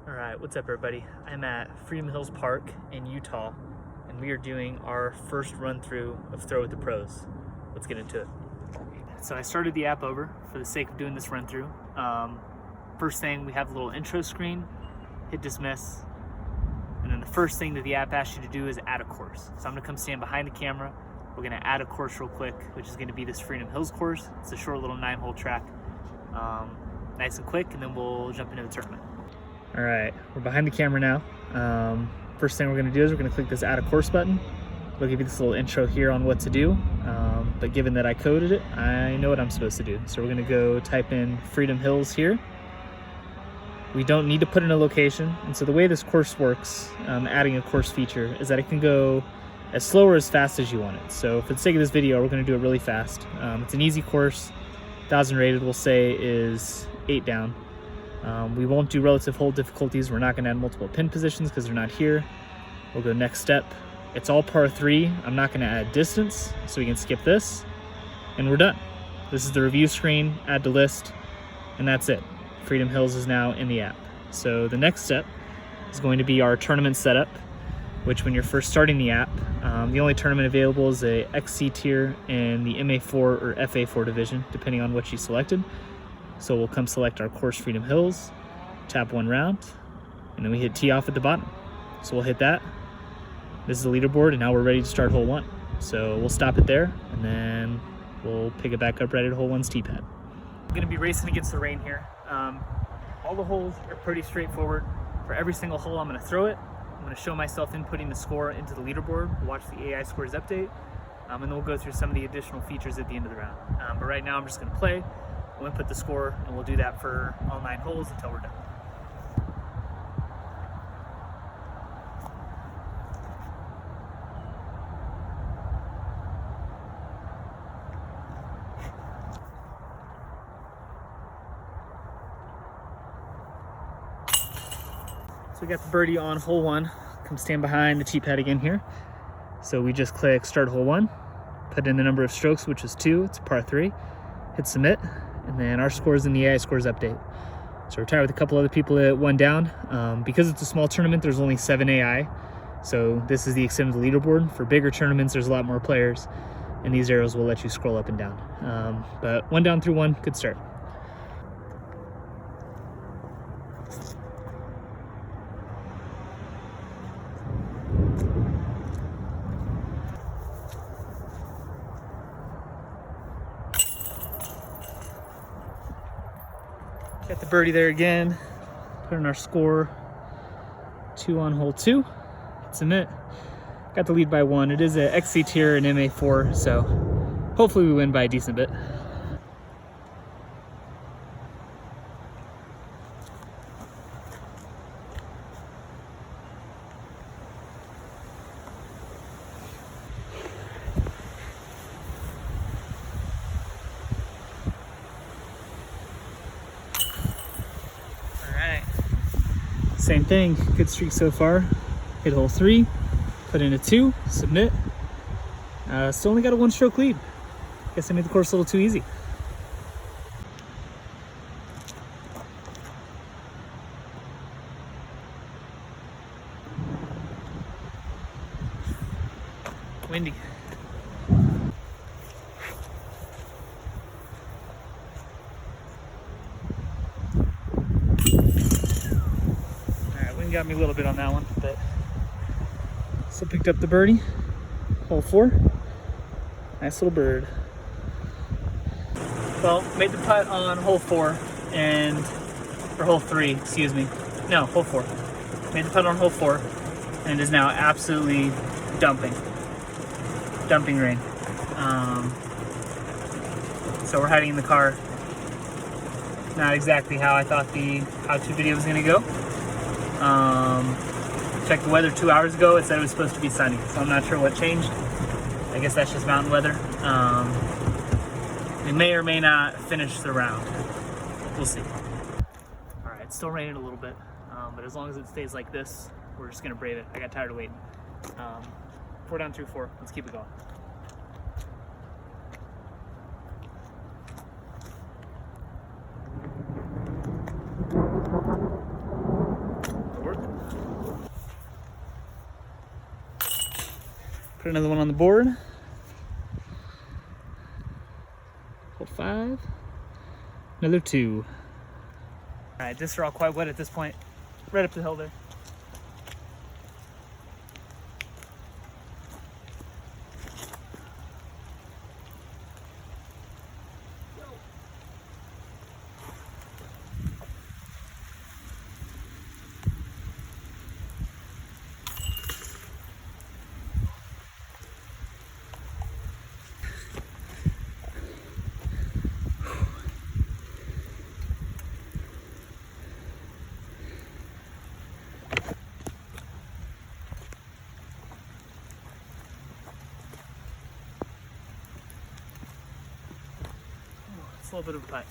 Alright, what's up everybody? I'm at Freedom Hills Park in Utah, and we are doing our first run through of Throw with the Pros. Let's get into it. So I started the app over for the sake of doing this run through. First thing, we have a little intro screen, hit dismiss, and then the first thing that the app asks you to do is add a course. So I'm gonna come stand behind the camera. We're gonna add a course real quick, which is gonna be this Freedom Hills course. It's a short little 9-hole track. Nice and quick, and then we'll jump into the tournament. All right, we're behind the camera now. First thing we're gonna do is we're gonna click this add a course button. It'll give you this little intro here on what to do. But given that I coded it, I know what I'm supposed to do. So we're gonna go type in Freedom Hills here. We don't need to put in a location. And so the way this course works, adding a course feature, is that it can go as slow or as fast as you want it. So for the sake of this video, we're gonna do it really fast. It's an easy course. 1,000 rated, we'll say, is 8 down. We won't do relative hold difficulties. We're not going to add multiple pin positions because they're not here. We'll go next step. It's all par 3. I'm not going to add distance, so we can skip this, and we're done. This is the review screen, add to list, and that's it. Freedom Hills is now in the app. So the next step is going to be our tournament setup, which when you're first starting the app, the only tournament available is a XC tier in the MA4 or FA4 division, depending on what you selected. So we'll come select our course Freedom Hills, tap 1 round, and then we hit tee off at the bottom. So we'll hit that. This is the leaderboard, and now we're ready to start hole 1. So we'll stop it there, and then we'll pick it back up right at hole 1's tee pad. I'm gonna be racing against the rain here. All the holes are pretty straightforward. For every single hole, I'm gonna throw it. I'm gonna show myself inputting the score into the leaderboard, watch the AI scores update, and then we'll go through some of the additional features at the end of the round. But right now, I'm just gonna play. We'll input the score, and we'll do that for all 9 holes until we're done. So we got the birdie on hole 1. Come stand behind the tee pad again here. So we just click start hole 1, put in the number of strokes, which is 2. It's a par 3. Hit submit. And then our scores in the AI scores update. So we're tied with a couple other people at 1 down. Because it's a small tournament, there's only 7 AI. So this is the extent of the leaderboard. For bigger tournaments, there's a lot more players, and these arrows will let you scroll up and down. But 1 down through 1, good start. Got the birdie there again. Put in our score, 2 on hole 2. Hit submit. Got the lead by 1. It is a XC tier in MA4, so hopefully we win by a decent bit. Same thing, good streak so far. Hit hole 3, put in a 2, submit. Still only got a 1-stroke lead. Guess I made the course a little too easy. Windy. Got me a little bit on that one, but still picked up the birdie. Hole 4. Nice little bird. Well, made the putt on hole 4 or hole 3, excuse me. No, hole 4. Made the putt on hole 4, and it is now absolutely dumping rain. So we're hiding in the car. Not exactly how I thought the how-to video was gonna go. Checked the weather 2 hours ago. It said it was supposed to be sunny, so I'm not sure what changed. I guess that's just mountain weather. We may or may not finish the round. We'll see. All right, it's still raining a little bit, but as long as it stays like this, we're just gonna brave it. I got tired of waiting. 4 down through 4. Let's keep it going. Put another one on the board. Hold 5. Another 2. All right, discs are all quite wet at this point. Right up the hill there. It's a little bit of a bite.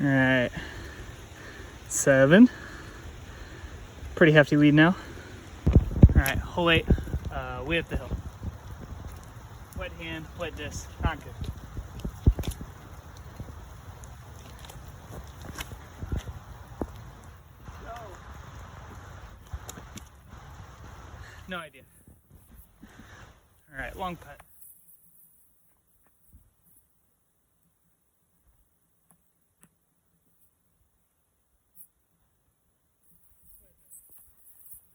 All right, 7. Pretty hefty lead now. All right, hole 8, way up the hill. Wet hand, wet disc, not good. No idea. All right, long putt.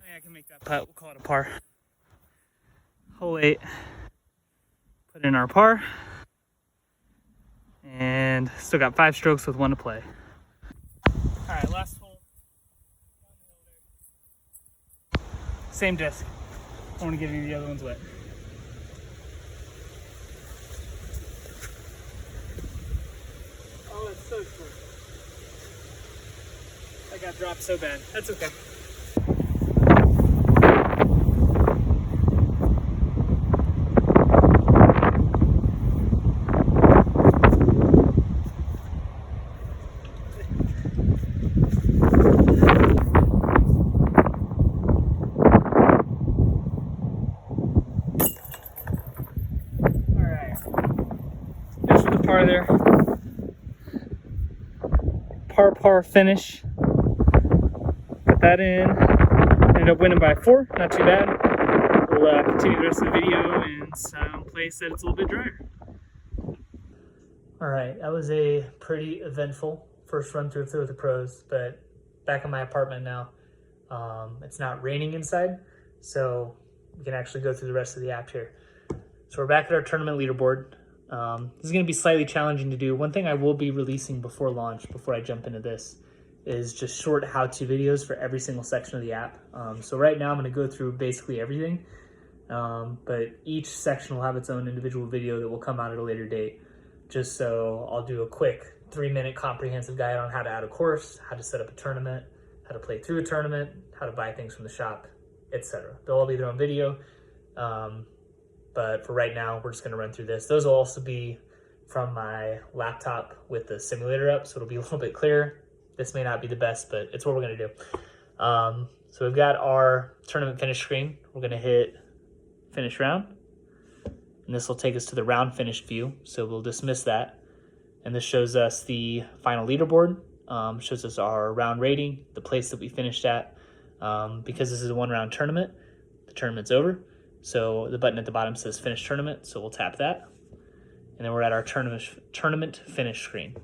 I think I can make that putt. We'll call it a par. Hole 8. Put in our par. And still got 5 strokes with 1 to play. All right, last hole. Same disc. I don't want to get any of the other ones wet. Oh, it's so short. I got dropped so bad. That's okay. Par there. Par finish. Put that in. Ended up winning by 4. Not too bad. We'll continue the rest of the video in some place that it's a little bit drier. All right, that was a pretty eventful first run through with the pros, but back in my apartment now. It's not raining inside, so we can actually go through the rest of the app here. So we're back at our tournament leaderboard. This is going to be slightly challenging to do. One thing I will be releasing before launch, before I jump into this, is just short how-to videos for every single section of the app. So right now I'm going to go through basically everything, but each section will have its own individual video that will come out at a later date. Just so I'll do a quick 3-minute comprehensive guide on how to add a course, how to set up a tournament, how to play through a tournament, how to buy things from the shop, etc. They'll all be there on video. But for right now, we're just going to run through this. Those will also be from my laptop with the simulator up, so it'll be a little bit clearer. This may not be the best, but it's what we're going to do. So we've got our tournament finish screen. We're going to hit finish round, and this will take us to the round finished view. So we'll dismiss that, and this shows us the final leaderboard. Shows us our round rating, the place that we finished at. Because this is a 1-round tournament, the tournament's over. So the button at the bottom says finish tournament, so we'll tap that. And then we're at our tournament finish screen.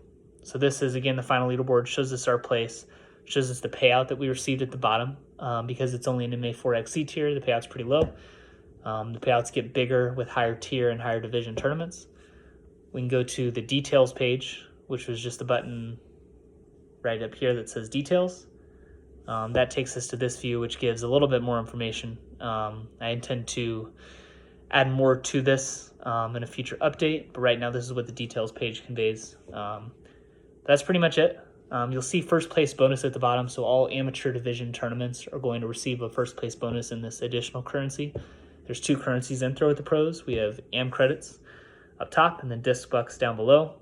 So this is, again, the final leaderboard, shows us our place, shows us the payout that we received at the bottom. Because it's only an MA4XC tier, the payout's pretty low. The payouts get bigger with higher tier and higher division tournaments. We can go to the details page, which was just the button right up here that says details. That takes us to this view, which gives a little bit more information. I intend to add more to this in a future update, but right now this is what the details page conveys. That's pretty much it. You'll see first place bonus at the bottom, so all amateur division tournaments are going to receive a first place bonus in this additional currency. There's 2 currencies in Throw with the Pros. We have AM credits up top and then disc bucks down below.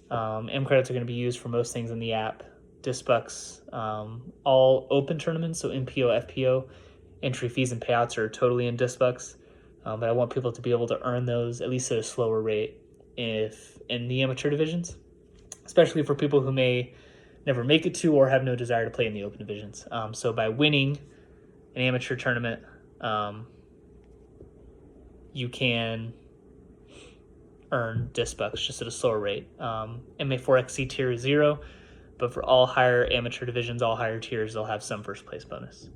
AM credits are going to be used for most things in the app. Disc bucks, all open tournaments, so MPO, FPO, entry fees and payouts are totally in disc bucks, but I want people to be able to earn those at least at a slower rate if in the amateur divisions, especially for people who may never make it to or have no desire to play in the open divisions. So by winning an amateur tournament, you can earn disc bucks just at a slower rate. MA4XC tier is 0, but for all higher amateur divisions, all higher tiers, they'll have some first place bonus.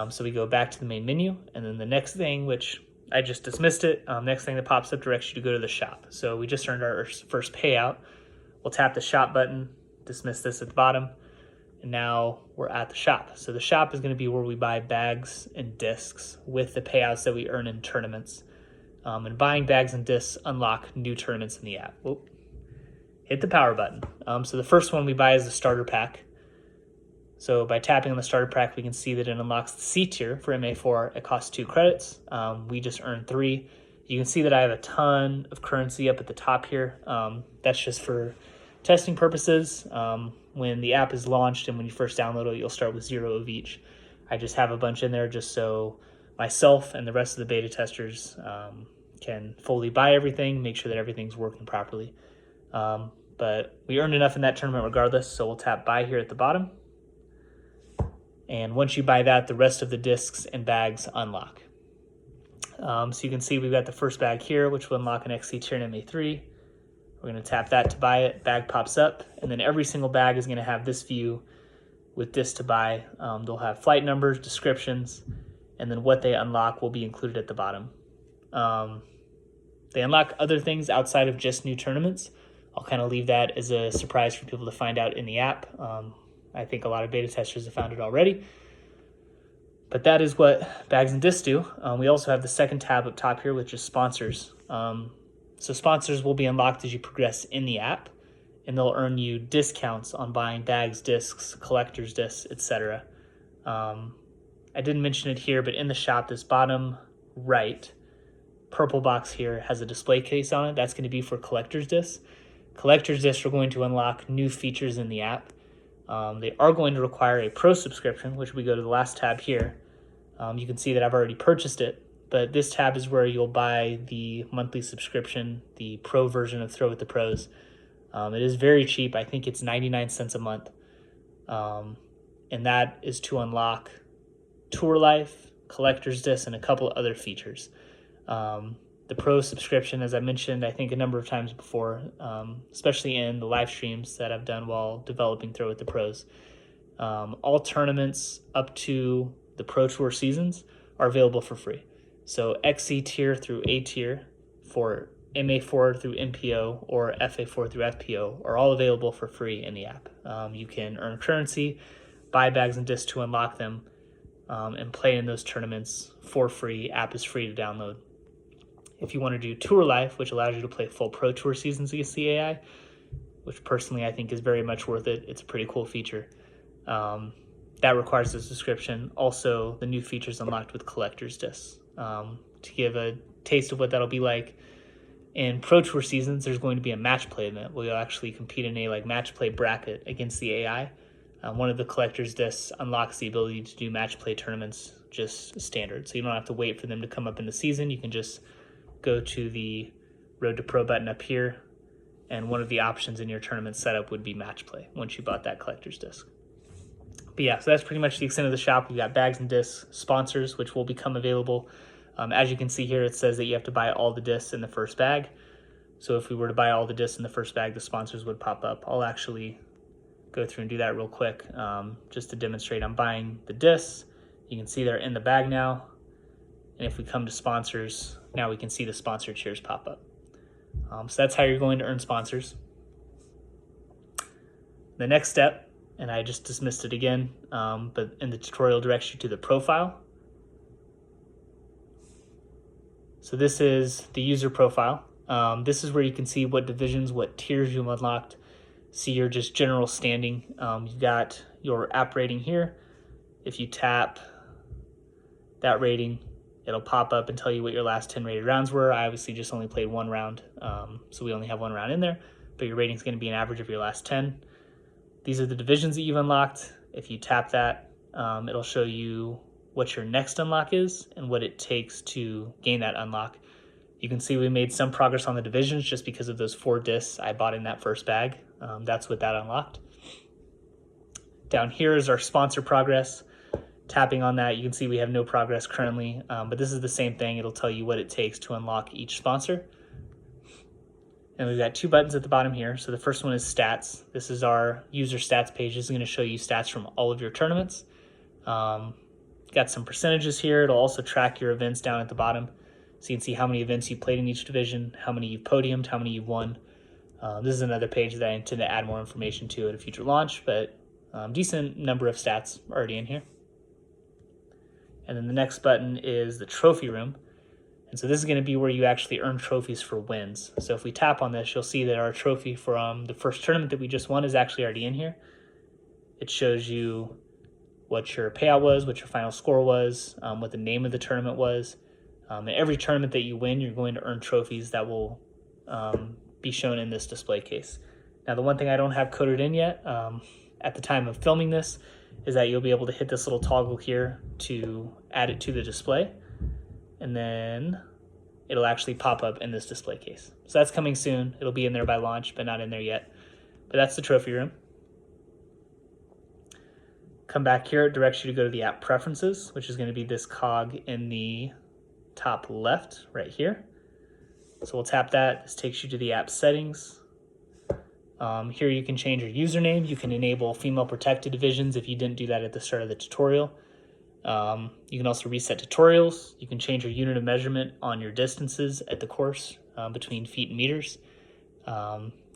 So we go back to the main menu, and then the next thing, which I just dismissed it, next thing that pops up directs you to go to the shop. So we just earned our first payout. We'll tap the shop button, dismiss this at the bottom, and now we're at the shop. So the shop is going to be where we buy bags and discs with the payouts that we earn in tournaments. And buying bags and discs unlock new tournaments in the app. Whoop. Hit the power button. So the first one we buy is the starter pack. So by tapping on the starter pack, we can see that it unlocks the C tier for MA4. It costs 2 credits. We just earned 3. You can see that I have a ton of currency up at the top here. That's just for testing purposes. When the app is launched and when you first download it, you'll start with 0 of each. I just have a bunch in there just so myself and the rest of the beta testers can fully buy everything, make sure that everything's working properly. But we earned enough in that tournament regardless, so we'll tap buy here at the bottom. And once you buy that, the rest of the discs and bags unlock. So you can see we've got the first bag here, which will unlock an XC tier in MA3. We're going to tap that to buy it. Bag pops up, and then every single bag is going to have this view with this to buy. They'll have flight numbers, descriptions, and then what they unlock will be included at the bottom. They unlock other things outside of just new tournaments. I'll kind of leave that as a surprise for people to find out in the app. I think a lot of beta testers have found it already. But that is what bags and discs do. We also have the second tab up top here, which is sponsors. So sponsors will be unlocked as you progress in the app, and they'll earn you discounts on buying bags, discs, collector's discs, etc. I didn't mention it here, but in the shop, this bottom right purple box here has a display case on it. That's going to be for collector's discs. Collector's discs are going to unlock new features in the app. They are going to require a pro subscription, which we go to the last tab here. You can see that I've already purchased it, but this tab is where you'll buy the monthly subscription, the pro version of Throw with the Pros. It is very cheap. I think it's 99 cents a month. And that is to unlock Tour Life, Collector's Disc, and a couple other features. The pro subscription, as I mentioned, I think a number of times before, especially in the live streams that I've done while developing Throw with the Pros, all tournaments up to the Pro Tour seasons are available for free. So XC tier through A tier for MA4 through MPO or FA4 through FPO are all available for free in the app. You can earn currency, buy bags and discs to unlock them, and play in those tournaments for free. App is free to download. If you want to do Tour Life, which allows you to play full Pro Tour seasons against the AI, which personally I think is very much worth it. It's a pretty cool feature. That requires a subscription. Also, the new features unlocked with Collector's Discs. To give a taste of what that'll be like, in Pro Tour seasons, there's going to be a match play event where you'll actually compete in a match play bracket against the AI. One of the Collector's Discs unlocks the ability to do match play tournaments just standard. So you don't have to wait for them to come up in the season. You can just go to the Road to Pro button up here, and one of the options in your tournament setup would be match play once you bought that Collector's Disc. But yeah, so that's pretty much the extent of the shop. We've got bags and discs, sponsors, which will become available. As you can see here, it says that you have to buy all the discs in the first bag. So if we were to buy all the discs in the first bag, the sponsors would pop up. I'll actually go through and do that real quick just to demonstrate. I'm buying the discs. You can see they're in the bag now. And if we come to sponsors, now we can see the sponsor tiers pop up. So that's how you're going to earn sponsors. The next step, and I just dismissed it again, but in the tutorial directs you to the profile. So this is the user profile. This is where you can see what divisions, what tiers you've unlocked, see your just general standing. You've got your app rating here. If you tap that rating, it'll pop up and tell you what your last 10 rated rounds were. I obviously just only played one round, so we only have one round in there, but your rating is going to be an average of your last 10. These are the divisions that you've unlocked. If you tap that, it'll show you what your next unlock is and what it takes to gain that unlock. You can see we made some progress on the divisions just because of those 4 discs I bought in that first bag. That's what that unlocked. Down here is our sponsor progress. Tapping on that, you can see we have no progress currently, but this is the same thing. It'll tell you what it takes to unlock each sponsor. And we've got 2 buttons at the bottom here. So the first one is stats. This is our user stats page. This is going to show you stats from all of your tournaments. Got some percentages here. It'll also track your events down at the bottom. So you can see how many events you played in each division, how many you've podiumed, how many you've won. This is another page that I intend to add more information to at a future launch, but decent number of stats already in here. And then the next button is the trophy room. And so this is going to be where you actually earn trophies for wins. So if we tap on this, you'll see that our trophy from the first tournament that we just won is actually already in here. It shows you what your payout was, what your final score was, what the name of the tournament was. And every tournament that you win, you're going to earn trophies that will be shown in this display case. Now, the one thing I don't have coded in yet at the time of filming this is that you'll be able to hit this little toggle here to add it to the display, and then it'll actually pop up in this display case. So that's coming soon. It'll be in there by launch, but not in there yet. But that's the trophy room. Come back here, it directs you to go to the app preferences, which is going to be this cog in the top left right here. So we'll tap that. This takes you to the app settings. Here you can change your username. You can enable female protected divisions if you didn't do that at the start of the tutorial. You can also reset tutorials. You can change your unit of measurement on your distances at the course between feet and meters.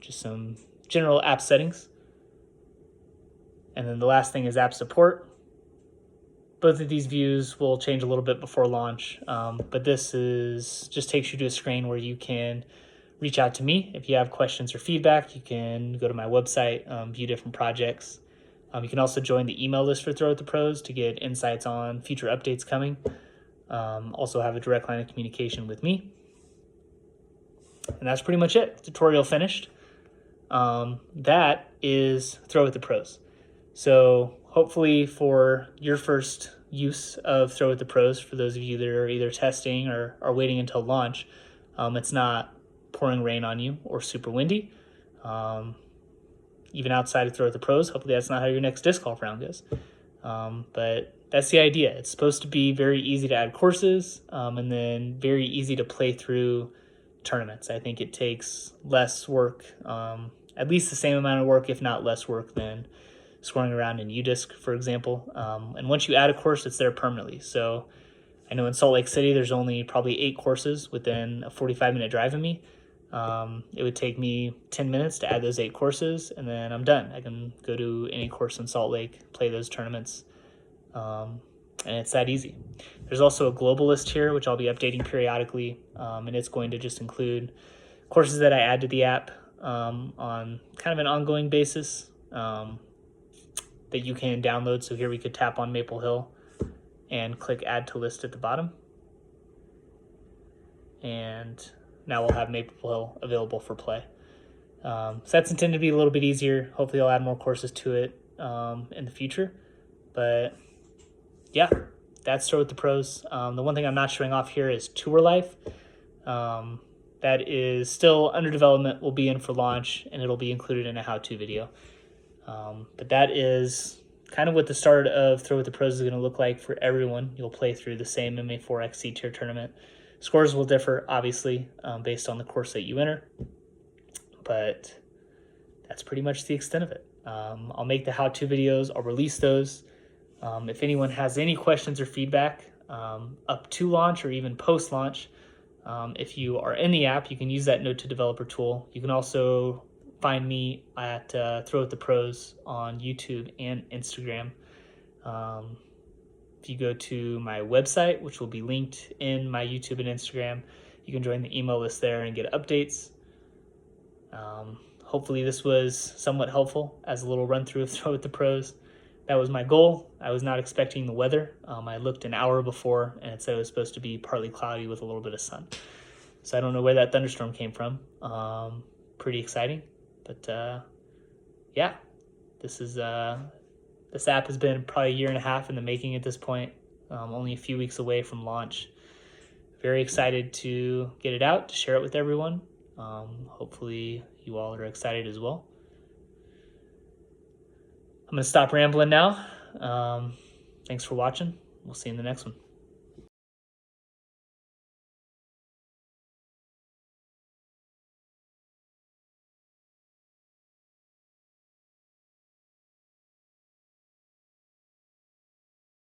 Just some general app settings. And then the last thing is app support. Both of these views will change a little bit before launch, but this just takes you to a screen where you can reach out to me if you have questions or feedback. You can go to my website, view different projects. You can also join the email list for Throw with the Pros to get insights on future updates coming. Also have a direct line of communication with me. And that's pretty much it. Tutorial finished. That is Throw with the Pros. So hopefully for your first use of Throw with the Pros, for those of you that are either testing or are waiting until launch, it's not pouring rain on you or super windy. Even outside of Throw with the Pros, hopefully that's not how your next disc golf round goes. But that's the idea. It's supposed to be very easy to add courses, and then very easy to play through tournaments. I think it takes less work, at least the same amount of work, if not less work, than scoring around in UDisc, for example. And once you add a course, it's there permanently. So I know in Salt Lake City, there's only probably 8 courses within a 45-minute drive of me. It would take me 10 minutes to add those 8 courses, and then I'm done. I can go to any course in Salt Lake, play those tournaments, and it's that easy. There's also a global list here, which I'll be updating periodically, and it's going to just include courses that I add to the app on kind of an ongoing basis that you can download. So here we could tap on Maple Hill and click Add to List at the bottom. And now we'll have Maple Hill available for play. So that's intended to be a little bit easier. Hopefully I'll add more courses to it in the future. But yeah, that's Throw with the Pros. The one thing I'm not showing off here is Tour Life. That is still under development, will be in for launch, and it'll be included in a how-to video. But that is kind of what the start of Throw with the Pros is going to look like for everyone. You'll play through the same MA4X C-Tier tournament. Scores will differ, obviously, based on the course that you enter. But that's pretty much the extent of it. I'll make the how-to videos. I'll release those. If anyone has any questions or feedback up to launch or even post-launch, if you are in the app, you can use that Note to Developer tool. You can also find me at Throw with the Pros on YouTube and Instagram. If you go to my website, which will be linked in my YouTube and Instagram, you can join the email list there and get updates. Hopefully this was somewhat helpful as a little run through of Throw with the Pros. That was my goal. I was not expecting the weather. I looked an hour before and it said it was supposed to be partly cloudy with a little bit of sun. So I don't know where that thunderstorm came from. Pretty exciting. But yeah, this app has been probably 1.5 years in the making at this point. Only a few weeks away from launch. very excited to get it out, to share it with everyone. Hopefully you all are excited as well. I'm going to stop rambling now. Thanks for watching. We'll see you in the next one.